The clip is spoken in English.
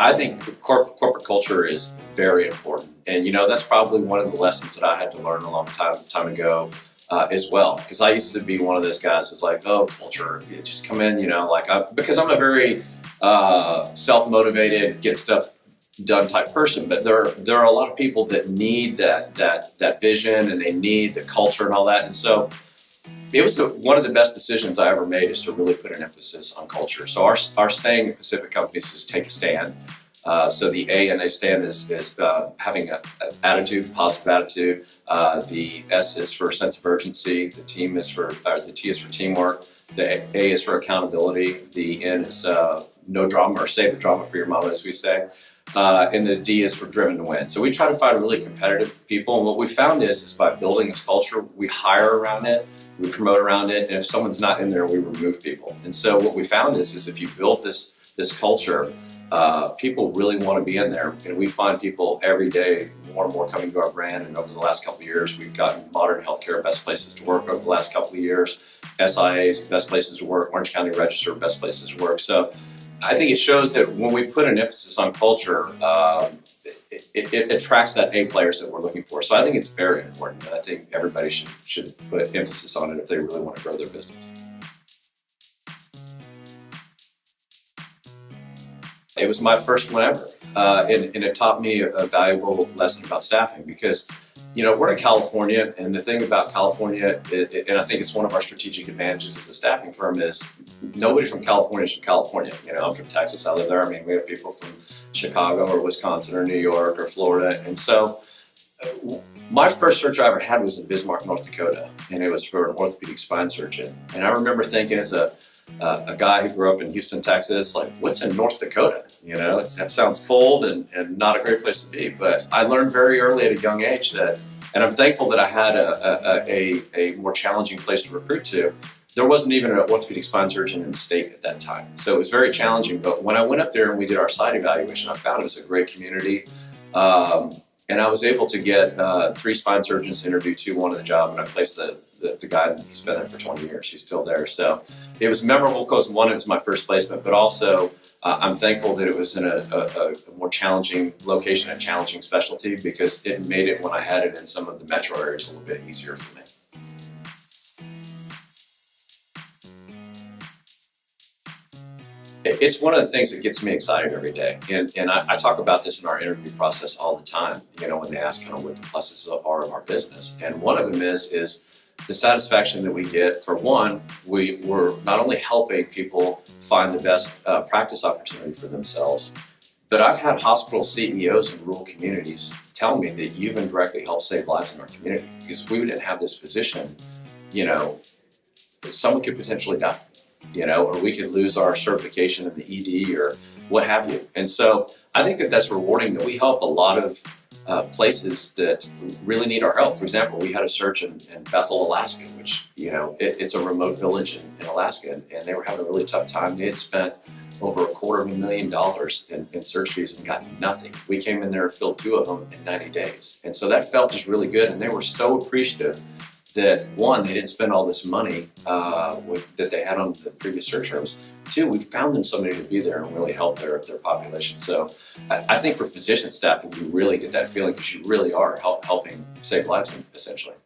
I think corporate culture is very important. And, that's probably one of the lessons that I had to learn a long time ago as well. Because I used to be one of those guys that's like, oh, culture, you just come in, because I'm a very self-motivated, get stuff done type person. But there are a lot of people that need that vision, and they need the culture and all that. And so it was one of the best decisions I ever made, is to really put an emphasis on culture. So our saying at Pacific Companies is take a stand. So the A in a stand is having an attitude, positive attitude. The S is for a sense of urgency. The T is for teamwork. The A is for accountability. The N is no drama, or save the drama for your mama, as we say. And the D is for driven to win. So we try to find really competitive people. And what we found is by building this culture, we hire around it, we promote around it, and if someone's not in there, we remove people. And so what we found is if you build this culture, people really want to be in there. And we find people every day more and more coming to our brand. And over the last couple of years, we've gotten Modern Healthcare Best Places to Work over the last couple of years, SIA's Best Places to Work, Orange County Register Best Places to Work. So I think it shows that when we put an emphasis on culture, it attracts that A players that we're looking for. So I think it's very important. And I think everybody should put emphasis on it if they really want to grow their business. It was my first one ever, and it taught me a valuable lesson about staffing, because, we're in California, and the thing about California, and I think it's one of our strategic advantages as a staffing firm, is nobody from California is from California. I'm from Texas, I live there. I mean, we have people from Chicago or Wisconsin or New York or Florida. And so my first search I ever had was in Bismarck, North Dakota, and it was for an orthopedic spine surgeon. And I remember thinking, as a guy who grew up in Houston, Texas, like, what's in North Dakota? That sounds cold and not a great place to be. But I learned very early at a young age that, and I'm thankful that I had a more challenging place to recruit to. There wasn't even an orthopedic spine surgeon in the state at that time. So it was very challenging. But when I went up there and we did our site evaluation, I found it was a great community. And I was able to get 3 spine surgeons to interview 2 wanted the job, and I placed the guy, and he's been there for 20 years. He's still there. So it was memorable because, one, it was my first placement, but also I'm thankful that it was in a more challenging location, a challenging specialty, because it made it, when I had it in some of the metro areas, a little bit easier for me. It's one of the things that gets me excited every day. And I talk about this in our interview process all the time, when they ask kind of what the pluses are of our business. And one of them is the satisfaction that we get. For one, we're not only helping people find the best practice opportunity for themselves, but I've had hospital CEOs in rural communities tell me that you've indirectly helped save lives in our community. Because if we didn't have this physician, someone could potentially die. Or we could lose our certification in the ED or what have you. And so I think that that's rewarding, that we help a lot of places that really need our help. For example, we had a search in Bethel, Alaska, which, it's a remote village in Alaska, and they were having a really tough time. They had spent over $250,000 in search fees and got nothing. We came in there and filled 2 of them in 90 days. And so that felt just really good. And they were so appreciative that, one, they didn't spend all this money that they had on the previous search terms. 2, we found them somebody to be there and really help their population. So I think for physician staffing, you really get that feeling, because you really are helping save lives, essentially.